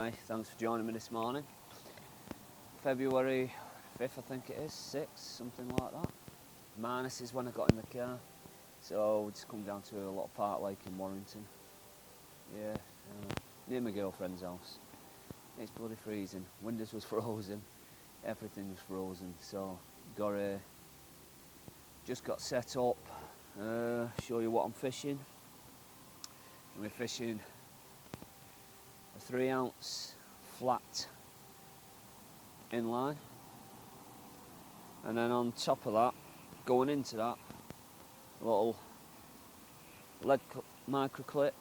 Hi, thanks for joining me this morning. February 5th, I think it is, 6th, something like that. Minus is when I got in the car. So we just come down to a little park lake in Warrington. Yeah, near my girlfriend's house. It's bloody freezing. Windows was frozen, everything was frozen. So just got set up. Show you what I'm fishing. We're fishing a 3-ounce flat inline, and then on top of that, going into that, a little lead micro clip,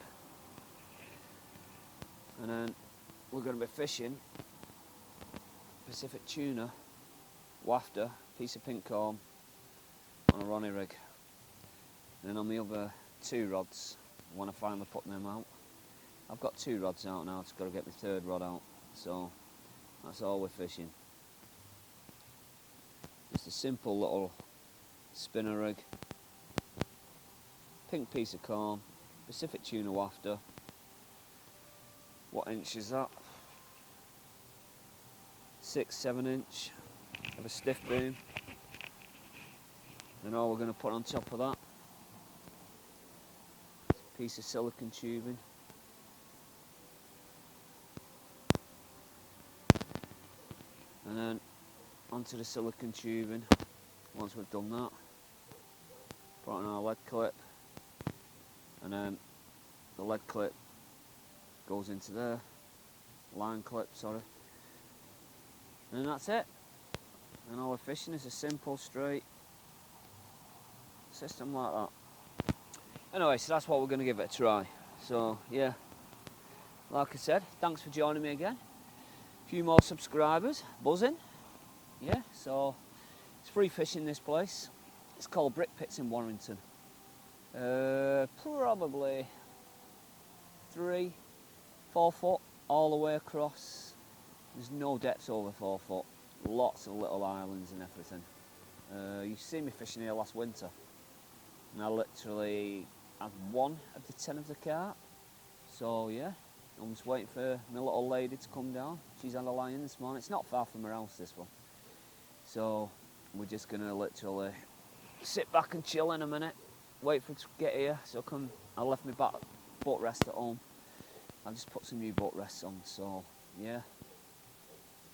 and then we're going to be fishing Pacific tuna, wafter, piece of pink comb on a Ronnie rig. And then on the other 2 rods, when I finally put them out, I've got 2 rods out now, just got to get my 3rd rod out. So that's all we're fishing. Just a simple little spinner rig, pink piece of comb, Pacific tuna wafter. What inch is that? 6-7 inch of a stiff beam. And all we're going to put on top of that, piece of silicone tubing. And then onto the silicone tubing, once we've done that, put on our lead clip, and then the lead clip goes into there, line clip, sorry, and that's it. And all we're fishing is a simple, straight system like that. Anyway, so that's what we're going to give it a try. So yeah, like I said, thanks for joining me again. A few more subscribers, buzzing. Yeah, so it's free fishing this place. It's called Brick Pits in Warrington. Probably 3-4 foot all the way across. There's no depths over 4 foot. Lots of little islands and everything. You see me fishing here last winter, and I literally had 1 of the 10 of the carp. So yeah, I'm just waiting for my little lady to come down. She's had a line this morning. It's not far from her house, this one. So we're just gonna literally sit back and chill in a minute, wait for her to get here. So I left my butt rest at home. I've just put some new butt rests on. So yeah,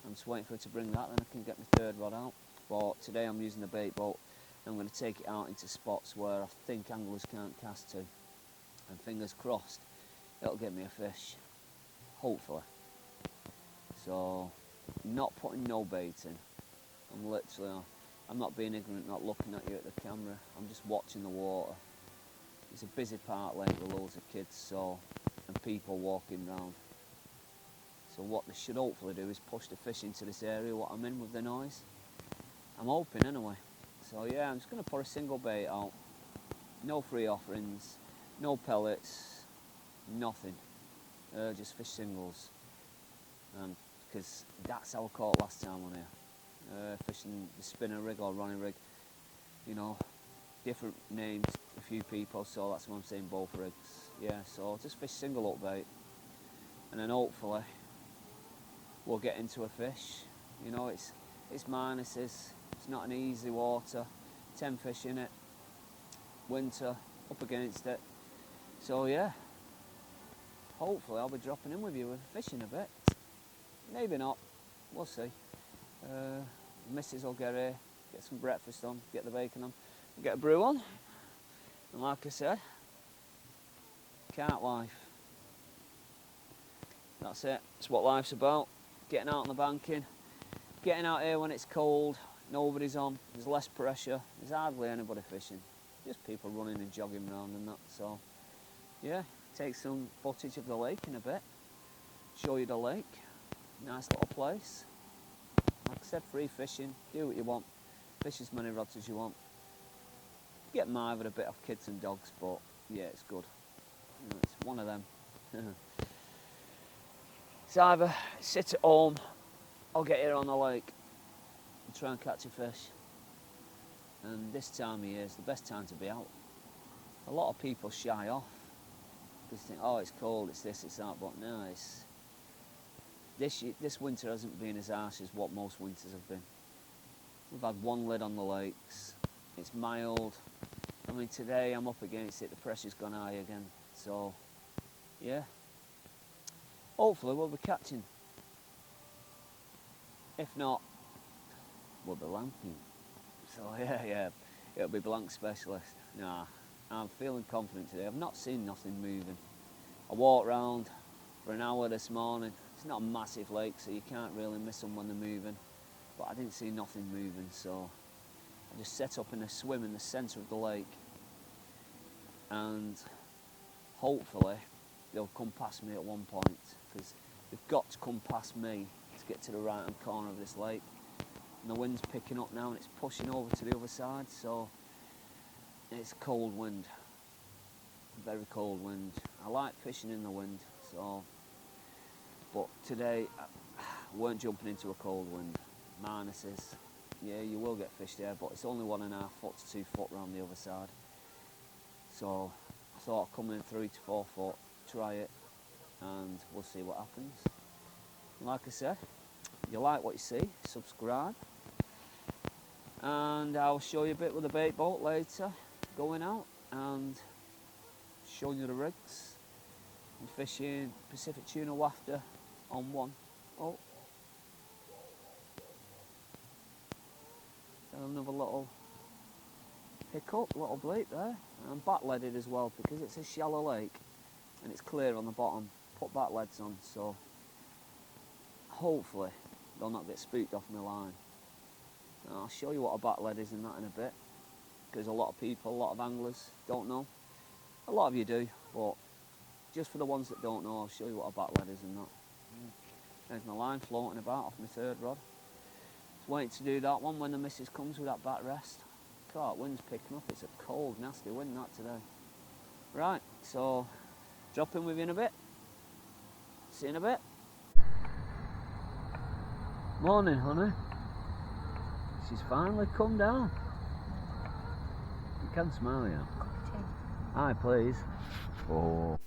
I'm just waiting for her to bring that, then I can get my 3rd rod out. But today I'm using the bait boat. I'm going to take it out into spots where I think anglers can't cast to, and fingers crossed it'll get me a fish, hopefully. So not putting no bait in. I'm not being ignorant, not looking at you at the camera. I'm just watching the water. It's a busy park lake with loads of kids, and people walking round. So what they should hopefully do is push the fish into this area what I'm in with the noise. I'm hoping anyway. So yeah, I'm just going to put a single bait out. No free offerings, no pellets, nothing. Just fish singles. Because that's how I caught last time on here. Fishing the spinner rig or Ronnie rig. You know, different names, a few people, so that's why I'm saying both rigs. Yeah, so just fish single up bait. And then hopefully we'll get into a fish. You know, it's minuses. It's not an easy water, 10 fish in it, winter, up against it. So yeah, hopefully I'll be dropping in with you with fishing a bit. Maybe not, we'll see. Missus will get here, get some breakfast on, get the bacon on, get a brew on. And like I said, carp life. That's it, it's what life's about. Getting out on the banking, getting out here when it's cold. Nobody's on, there's less pressure, there's hardly anybody fishing. Just people running and jogging around and that. So yeah, take some footage of the lake in a bit, show you the lake. Nice little place. Like I said, free fishing, do what you want, fish as many rods as you want. Get mired a bit of kids and dogs, but yeah, it's good. You know, it's one of them. It's either sit at home or get here on the lake and try and catch a fish. And this time of year is the best time to be out. A lot of people shy off because they think, oh, it's cold, it's this, it's that, but no, this winter hasn't been as harsh as what most winters have been. We've had one lid on the lakes. It's mild. I mean, today I'm up against it. The pressure's gone high again. So, yeah. Hopefully we'll be catching. If not, we'll be lanking. So yeah, it'll be blank specialist. Nah, I'm feeling confident today. I've not seen nothing moving. I walked round for an hour this morning. It's not a massive lake, so you can't really miss them when they're moving. But I didn't see nothing moving, so I just set up in a swim in the centre of the lake, and hopefully they'll come past me at one point, because they've got to come past me to get to the right hand corner of this lake. And the wind's picking up now and it's pushing over to the other side, so it's cold wind, very cold wind. I like fishing in the wind, so, but today I weren't jumping into a cold wind. Minuses, yeah, you will get fish there, but it's only 1.5 foot to 2 foot around the other side. So I thought I'd come in 3 to 4 foot, try it, and we'll see what happens. And like I said, if you like what you see, subscribe, and I'll show you a bit with the bait boat later, going out and showing you the rigs and fishing Pacific tuna wafter on one. Oh, another little hiccup, little bleep there. I'm back-leaded as well because it's a shallow lake and it's clear on the bottom. Put back leads on, so hopefully they'll not get spooked off my line. And I'll show you what a back lead is in that in a bit, because a lot of people, a lot of anglers don't know. A lot of you do, but just for the ones that don't know, I'll show you what a back lead is in that. There's my line floating about off my third rod. Waiting to do that one when the missus comes with that back rest. God, wind's picking up. It's a cold, nasty wind that today. Right, so drop in with you in a bit. See you in a bit. Morning, honey. She's finally come down. You can smile, yeah. Hi, please. Oh.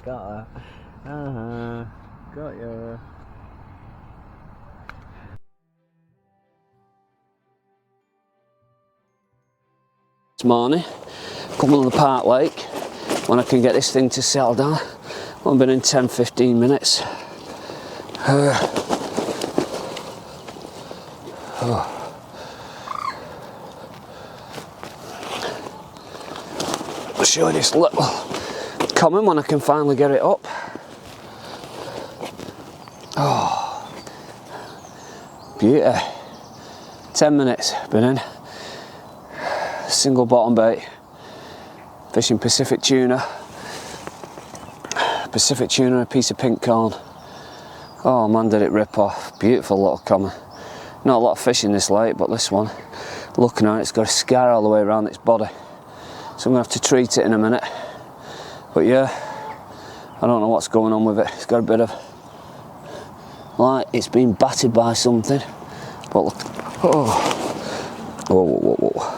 Got her. Got you. This morning, coming on the park lake when I can get this thing to settle down. I've been in 10-15 minutes. I'll show you this little common when I can finally get it up. Oh, beauty. 10 minutes been in. Single bottom bait, fishing Pacific tuna, a piece of pink corn. Oh man, did it rip off. Beautiful little common. Not a lot of fish in this lake, but this one, looking at it, it's got a scar all the way around its body, so I'm going to have to treat it in a minute. But yeah, I don't know what's going on with it. It's got a bit of, like, it's been battered by something. But look, oh, whoa, whoa, whoa, whoa.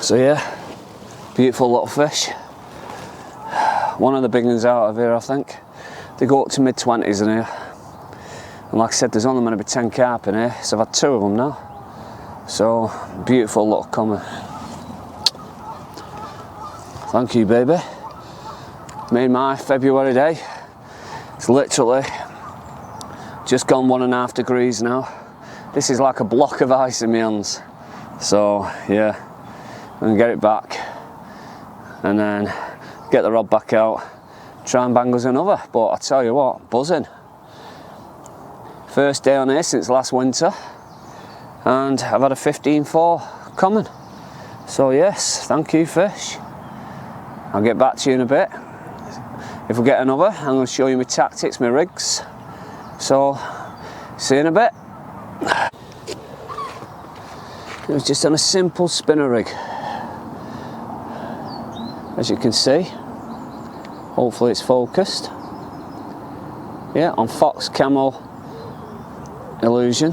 So yeah, beautiful little fish. One of the big ones out of here, I think. They go up to mid-20s in here. And like I said, there's only going to be 10 carp in here, so I've had 2 of them now. So, beautiful little common. Thank you, baby. Made my February day. It's literally just gone 1.5 degrees now. this is like a block of ice in my hands. So yeah, I'm gonna get it back and then get the rod back out, try and bang us another. But I tell you what, buzzing. First day on here since last winter, and I've had a 15.4 common. So yes, thank you fish. I'll get back to you in a bit. If we get another, I'm going to show you my tactics, my rigs. So, see you in a bit. It was just on a simple spinner rig. As you can see, hopefully it's focused. Yeah, on Fox Camo Illusion.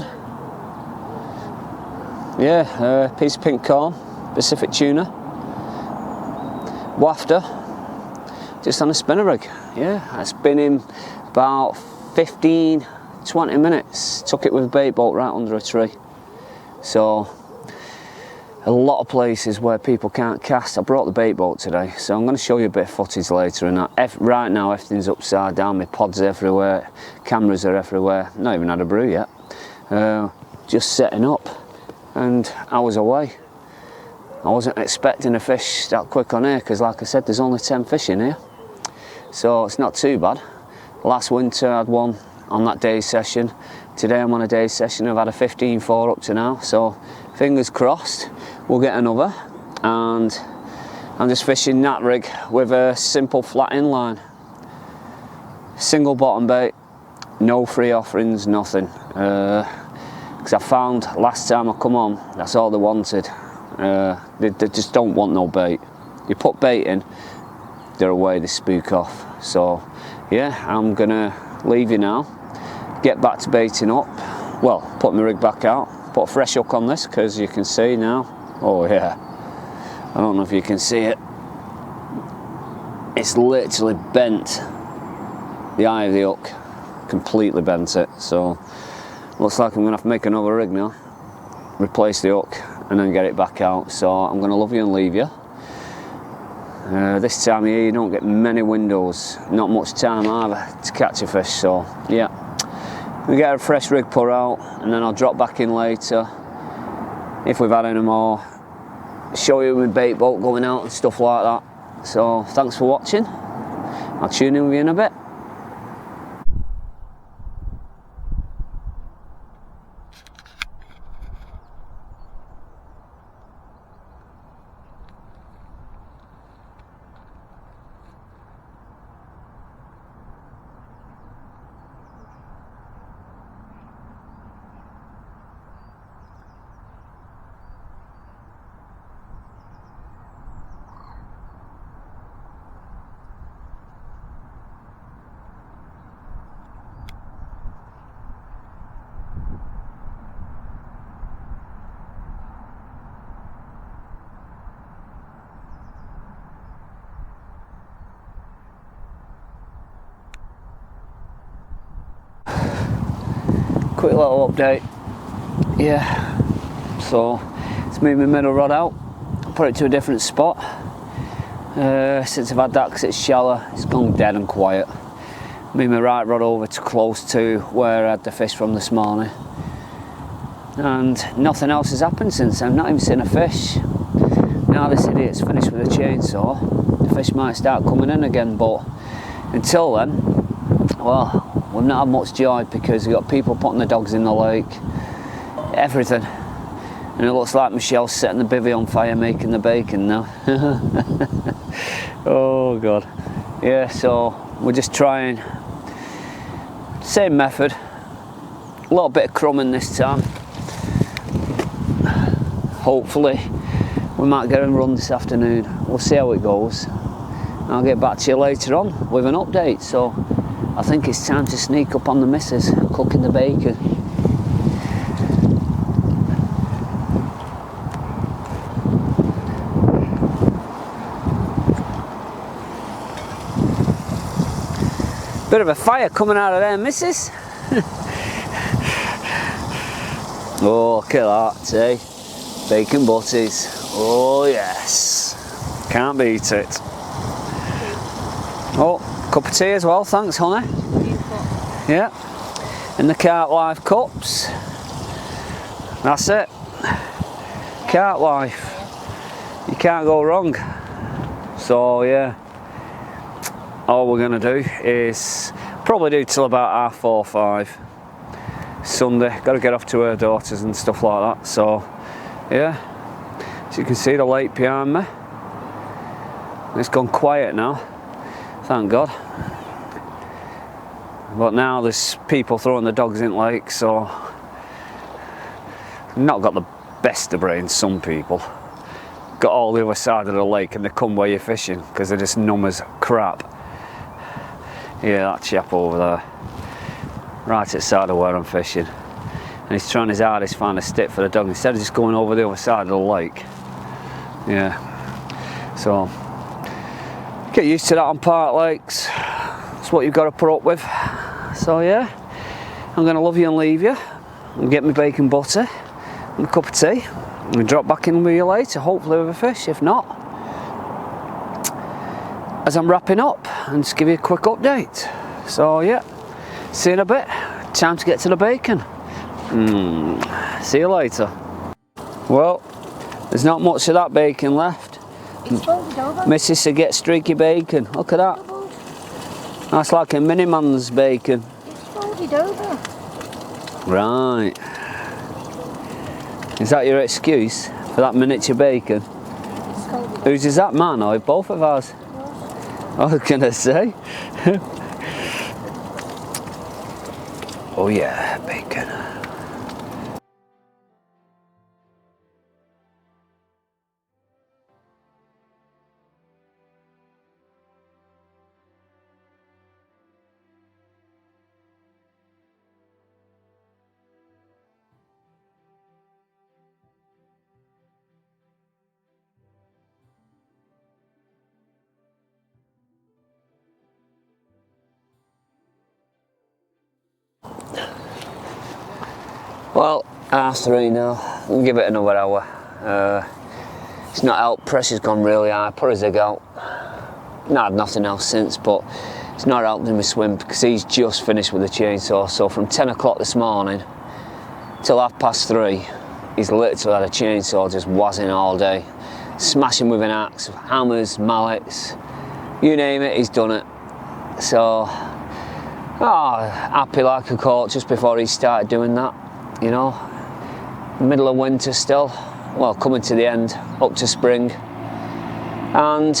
Yeah, piece of pink corn, Pacific tuna. Wafter, just on a spinner rig. Yeah, I spin him about 15-20 minutes. Took it with a bait boat right under a tree. So, a lot of places where people can't cast. I brought the bait boat today, so I'm going to show you a bit of footage later. And right now, everything's upside down. My pod's everywhere, cameras are everywhere. Not even had a brew yet. Just setting up, and I was away. I wasn't expecting a fish that quick on here because, like I said, there's only 10 fish in here. So it's not too bad. Last winter I had one on that day's session. Today I'm on a day's session. I've had a 15.4 up to now. So fingers crossed we'll get another. And I'm just fishing that rig with a simple flat inline. Single bottom bait. No free offerings, nothing. Because I found last time I come on, that's all they wanted. They just don't want no bait. You put bait in, they're away, they spook off. So yeah, I'm gonna leave you now, get back to baiting up. Well, put my rig back out, put a fresh hook on this because you can see now. Oh yeah, I don't know if you can see it. It's literally bent the eye of the hook, completely bent it. So looks like I'm gonna have to make another rig now, replace the hook and then get it back out. So I'm gonna love you and leave you. This time of year you don't get many windows, not much time either to catch a fish. So yeah, we get a fresh rig put out and then I'll drop back in later if we've had any more, show you my bait boat going out and stuff like that. So thanks for watching. I'll tune in with you in a bit. Quick little update. Yeah, so it's moved my middle rod out, put it to a different spot. Since I've had that, because it's shallow, it's gone dead and quiet. Moved my right rod over to close to where I had the fish from this morning, and nothing else has happened since. I've not even seen a fish. Now this idiot's finished with a chainsaw, the fish might start coming in again, but until then, well, we've not had much joy because we've got people putting the dogs in the lake, everything. And it looks like Michelle's setting the bivvy on fire making the bacon now. Oh God. Yeah, so we're just trying, same method, a little bit of crumbing this time. Hopefully we might get them run this afternoon. We'll see how it goes. I'll get back to you later on with an update. So I think it's time to sneak up on the missus cooking the bacon. Bit of a fire coming out of there, missus. Oh, look at that, eh? Bacon butties. Oh yes, can't beat it. Oh, cup of tea as well, thanks honey. Yeah, and the Carp Life cups. That's it. Carp life. You can't go wrong. So yeah, all we're gonna do is probably do till about 4:30, 5. Sunday, got to get off to her daughters and stuff like that. So yeah, as you can see the lake behind me. It's gone quiet now, thank God. But now there's people throwing the dogs in the lake, so not got the best of brains, some people. Got all the other side of the lake and they come where you're fishing because they're just numb as crap. Yeah, that chap over there, right at the side of where I'm fishing. And he's trying his hardest to find a stick for the dog instead of just going over the other side of the lake. Yeah, so get used to that on park lakes. It's what you've got to put up with. So yeah, I'm going to love you and leave you and get my bacon butter and a cup of tea and drop back in with you later, hopefully with a fish. If not, as I'm wrapping up, and just give you a quick update. So yeah, see you in a bit. Time to get to the bacon. See you later. Well, there's not much of that bacon left. It's folded over. Missus said get streaky bacon. Look at that. That's like a mini man's bacon. It's folded over. Right. Is that your excuse for that miniature bacon? It's folded over. Whose is that, man, or both of ours? I was gonna say. Oh yeah, bacon. Well, 3:30 now. We'll give it another hour. It's not helped. Pressure's gone really high. Put a zig out. Not had nothing else since, but it's not helped in my swim because he's just finished with the chainsaw. So from 10 o'clock this morning till 3:30, he's literally had a chainsaw just wazzing all day, smashing with an axe, hammers, mallets, you name it, he's done it. So, happy like a cork just before he started doing that. You know, middle of winter still, well, coming to the end, up to spring, and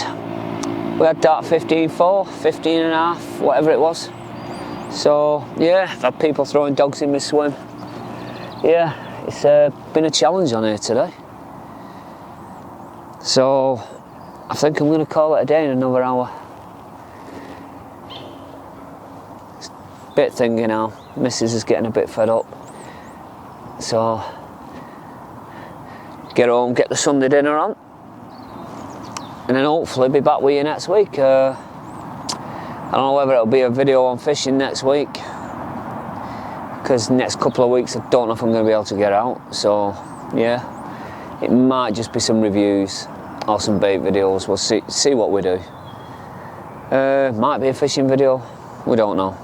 we had that 15.4, 15 and a half, whatever it was. So yeah, I've had people throwing dogs in my swim. Yeah, it's been a challenge on here today. So I think I'm going to call it a day in another hour. It's a bit thingy now, Mrs. is getting a bit fed up. So, get home, get the Sunday dinner on, and then hopefully be back with you next week. I don't know whether it'll be a video on fishing next week, because next couple of weeks I don't know if I'm going to be able to get out. So, yeah, it might just be some reviews or some bait videos. We'll see what we do. Might be a fishing video, we don't know.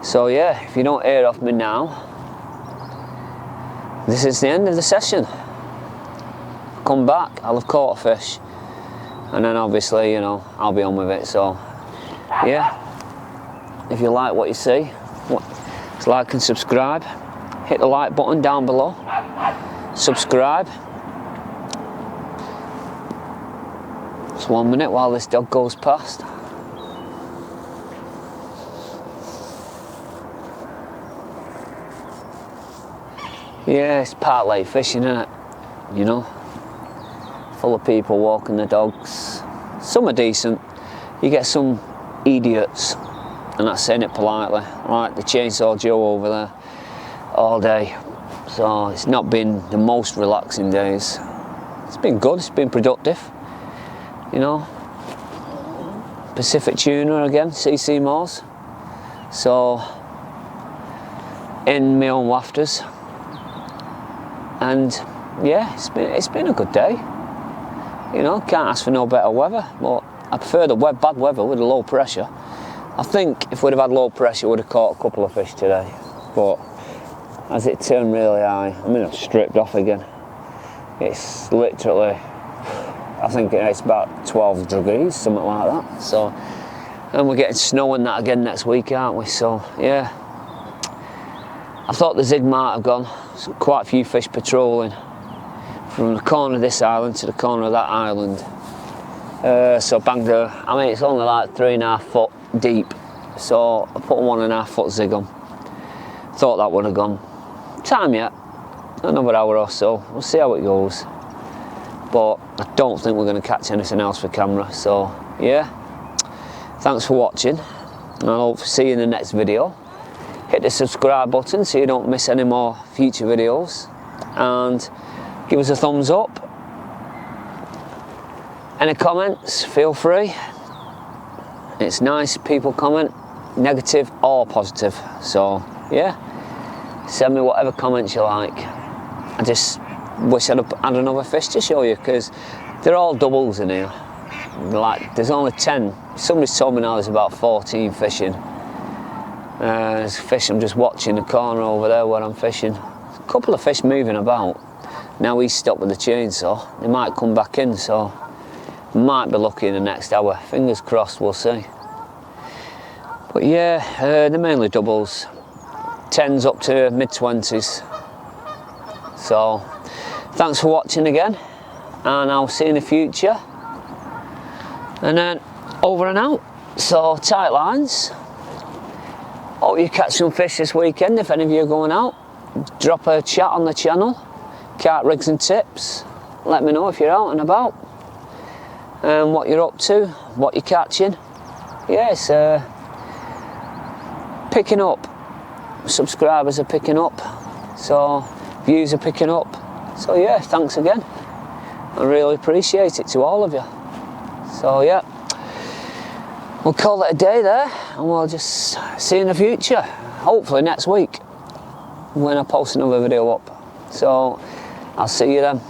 So yeah, if you don't hear off me now, this is the end of the session. Come back, I'll have caught a fish, and then obviously, you know, I'll be on with it. So yeah, if you like what you see, just like and subscribe. Hit the like button down below. Subscribe. Just 1 minute while this dog goes past. Yeah, it's park lake fishing, isn't it? You know, full of people walking the dogs. Some are decent. You get some idiots, and that's saying it politely. Right, the Chainsaw Joe over there all day. So it's not been the most relaxing days. It's been good. It's been productive. You know, Pacific tuna again, CC Moors. So in my own wafters. And yeah, it's been a good day. You know, can't ask for no better weather, but I prefer the bad weather with the low pressure. I think if we'd have had low pressure, we'd have caught a couple of fish today. But as it turned really high, I mean, I've stripped off again. It's literally, I think it's about 12 degrees, something like that. So, and we're getting snow and that again next week, aren't we? So, yeah. I thought the zig might have gone. So quite a few fish patrolling from the corner of this island to the corner of that island. So banged her. I mean, it's only like 3.5 foot deep. So I put a 1.5 foot zig on. Thought that would have gone. Time yet. Another hour or so. We'll see how it goes. But I don't think we're going to catch anything else for camera. So yeah. Thanks for watching. And I'll hope to see you in the next video. Hit the subscribe button so you don't miss any more future videos. And give us a thumbs up. Any comments, feel free. It's nice people comment, negative or positive. So yeah, send me whatever comments you like. I just wish I'd have had another fish to show you, because they're all doubles in here. Like, there's only 10. Somebody's told me now there's about 14 fishing. There's fish, I'm just watching the corner over there where I'm fishing. A couple of fish moving about. Now he's stopped with the chainsaw. They might come back in, so might be lucky in the next hour. Fingers crossed, we'll see. But yeah, they're mainly doubles. 10s up to mid-20s. So, thanks for watching again. And I'll see you in the future. And then, over and out. So, tight lines. Hope you catch some fish this weekend if any of you are going out. Drop a chat on the channel. Carp rigs and tips. Let me know if you're out and about. And what you're up to, what you're catching. Yes, picking up. Subscribers are picking up. So, views are picking up. So yeah, thanks again. I really appreciate it to all of you. So yeah. We'll call it a day there, and we'll just see you in the future. Hopefully next week, when I post another video up. So, I'll see you then.